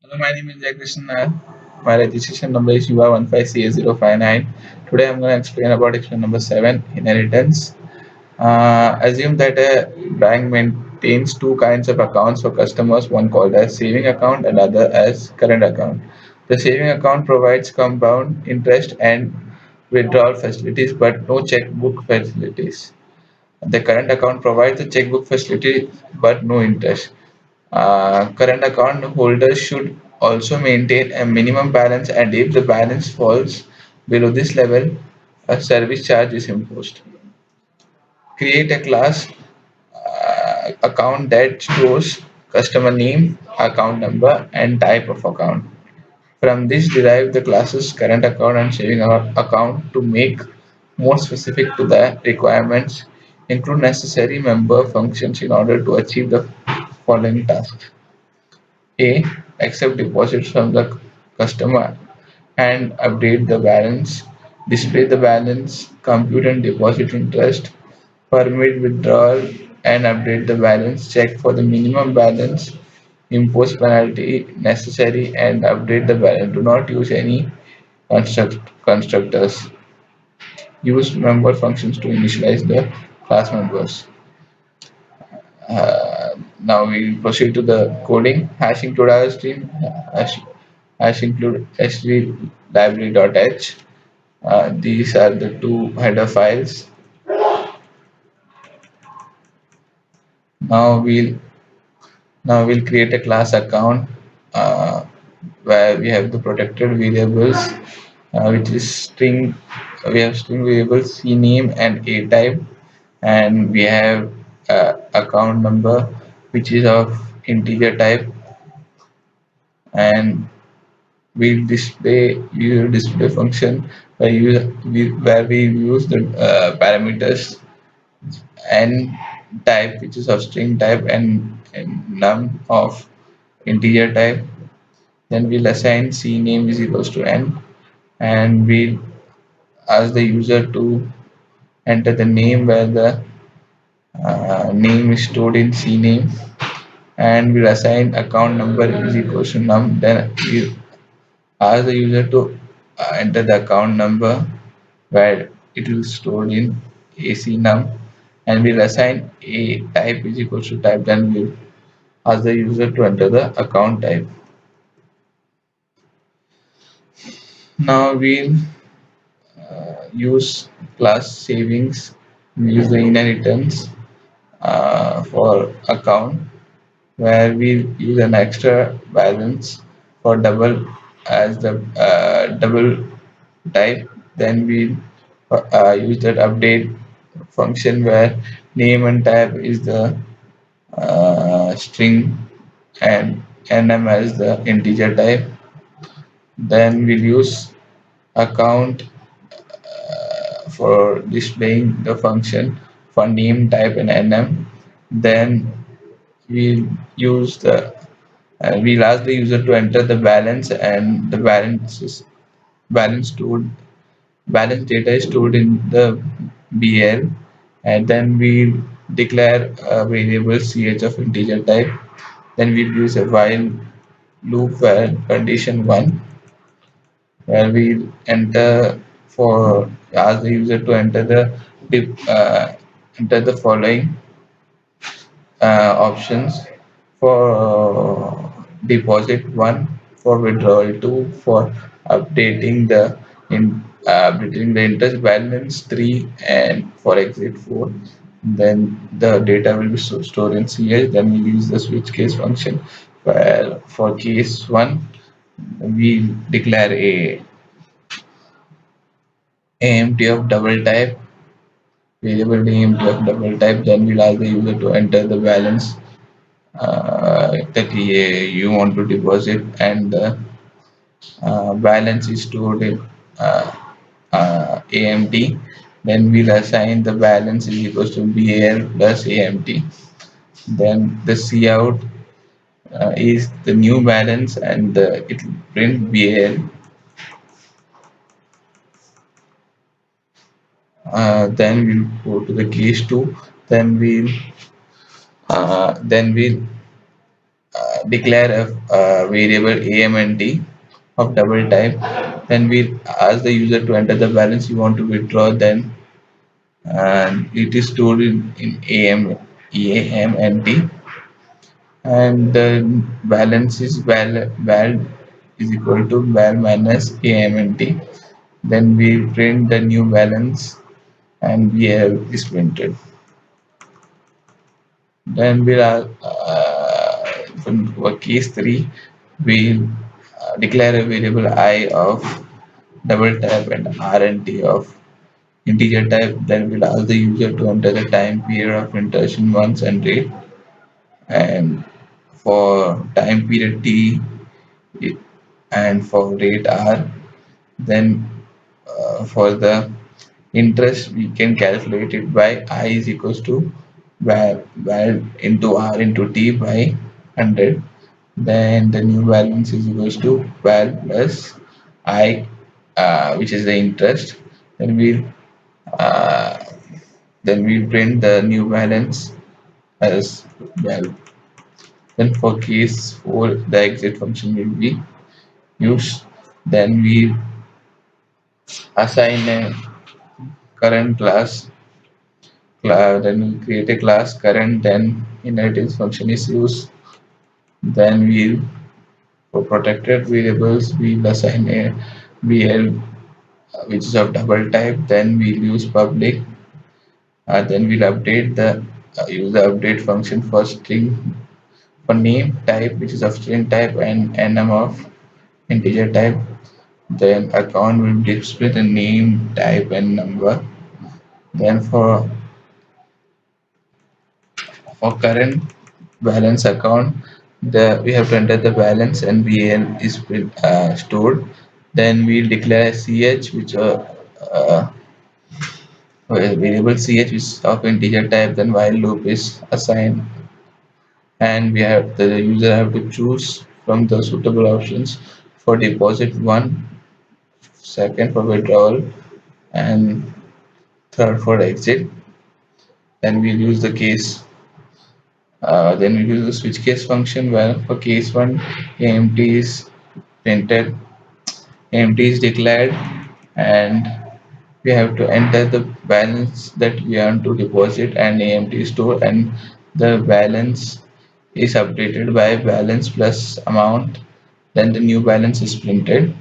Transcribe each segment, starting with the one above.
Hello, my name is Jai Krishna. My registration number is UR15CA059. Today I'm going to explain about explain number 7, inheritance. Assume that a bank maintains two kinds of accounts for customers, one called as saving account and other as current account. The saving account provides compound interest and withdrawal facilities but no checkbook facilities. The current account provides the checkbook facility but no interest. Current account holders should also maintain a minimum balance, and if the balance falls below this level, a service charge is imposed. Create a class account that stores customer name, account number, and type of account. From this, derive the classes current account and saving account to make more specific to the requirements. Include necessary member functions in order to achieve the following tasks. A. Accept deposits from the customer and update the balance, display the balance, compute and deposit interest, permit withdrawal and update the balance, check for the minimum balance, impose penalty necessary and update the balance. Do not use any constructors. Use member functions to initialize the class members. Now we proceed to the coding. Hash include our stream. Hash, hash include s3 library.h. These are the two header files. Now we'll now we'll create a class account uh, where we have the protected variables, which is string. We have string variables c name and a type, and we have account number, which is of integer type, and we display user display function where we use the parameters and type, which is of string type, and num of integer type. Then we'll assign c name is equals to n, and we'll ask the user to enter the name where the name is stored in c name, and we'll assign account number is equals to num. Then we ask the user to enter the account number where it will stored in AC num, and we'll assign a type is equals to type. Then we'll ask the user to enter the account type. Now we'll use class savings, use the inheritance for account where we use an extra balance for double as the double type. Then we use that update function where name and type is the string and nm as the integer type. Then we'll use account for displaying the function for name type and nm. Then we'll use the we'll ask the user to enter the balance, and the balance stored balance data is stored in the BL, and then we declare a variable ch of integer type. Then we use a while loop where condition 1, where we enter for ask the user to enter enter the following options for deposit 1, for withdrawal 2, for updating updating the interest balance 3, and for exit 4. Then the data will be stored in ch. Then we use the switch case function where for case 1 we declare a AMT of double type, variable AMT of double type. Then we'll ask the user to enter the balance that you want to deposit, and the balance is stored in AMT. Then we'll assign the balance is equals to BAL plus AMT. Then the cout is the new balance, and it will print BAL. Then we'll go to the case 2. Then we'll declare a variable AMNT of double type. Then we ask the user to enter the balance you want to withdraw. Then it is stored in AMNT, and the balance is val is equal to val minus AMNT. Then we print the new balance and we have is printed. Then we'll for case 3, we'll declare a variable I of double type and RNT of integer type. Then we'll ask the user to enter the time period of interaction once and rate. And for time period T and for rate R, then for the interest we can calculate it by I is equals to val into R into T by 100. Then the new balance is equals to val plus I, which is the interest. Then uh, we'll print the new balance as well. Then for case 4, the exit function will be used. Then we assign a current class. Then we create a class current. Then inheritance function is used. Then we for protected variables we'll assign a VL which is of double type. Then we'll use public. Then we'll update the use the update function for string for name type which is of string type and num of integer type. Then account will display the name type and number. Then for current balance account, we have to enter the balance and VL is stored. Then we declare ch which variable ch which is of integer type. Then while loop is assigned, and the user have to choose from the suitable options for deposit, one, second for withdrawal, and third for exit. Then we'll use the case. Then we use the switch case function where for case 1 AMT is printed, AMT is declared, and we have to enter the balance that we want to deposit and AMT store, and the balance is updated by balance plus amount. Then the new balance is printed.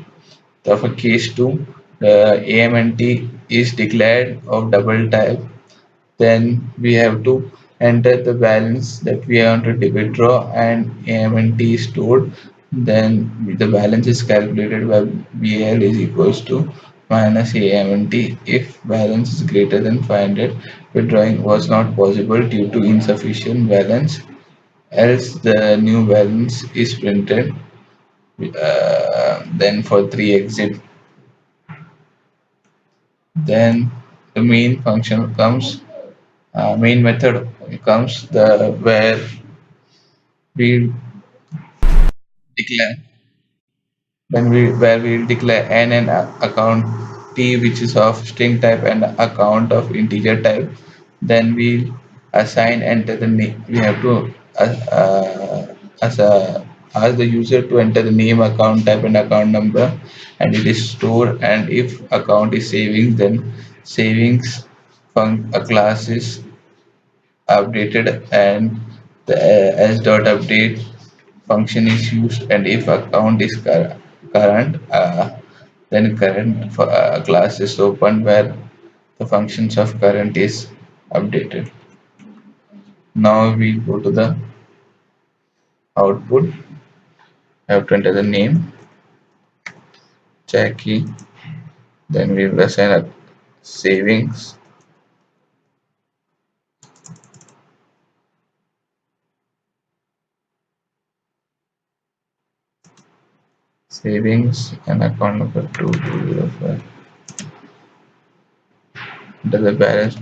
So for case 2, the AMNT is declared of double type. Then we have to enter the balance that we want to withdraw and AMNT is stored. Then the balance is calculated by BL is equals to minus AMNT if balance is greater than 500. Withdrawing was not possible due to insufficient balance, else the new balance is printed. Then for 3 exit, then the main function comes, main method comes the where we declare where we declare n and account t which is of string type and account of integer type. Then we assign enter the name. We have to as ask the user to enter the name, account type and account number, and it is stored. And if account is savings, then savings a class is updated, and the s dot update function is used. And if account is current, then current class is opened where the functions of current is updated. Now we go to the output. I have to enter the name, check key, then we will assign a savings, and account number 2205. Enter the balance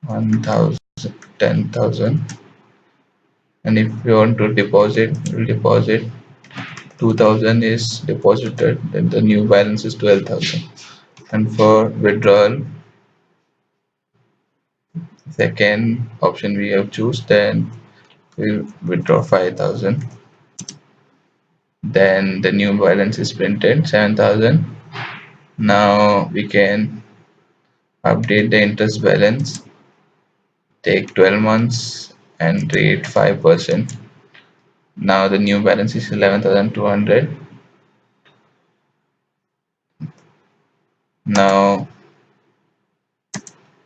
1,000, 10,000, and if you want to deposit, we'll deposit 2,000 is deposited, then the new balance is 12,000. And for withdrawal, second option we have choose, then we'll withdraw 5,000. Then the new balance is printed 7,000. Now we can update the interest balance, take 12 months and rate 5%. Now the new balance is 11,200. Now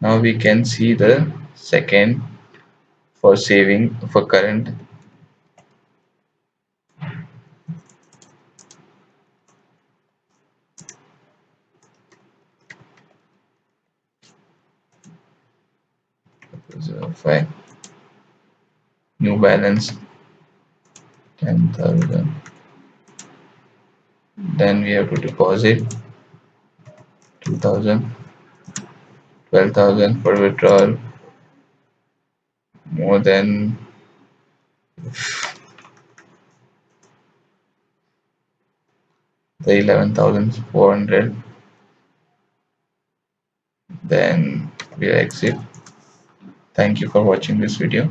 we can see the second for saving for current. So 5 new balance 10,000. Then we have to deposit 2,000, 12,000 for withdrawal. More than the 11,400. Then we exit. Thank you for watching this video.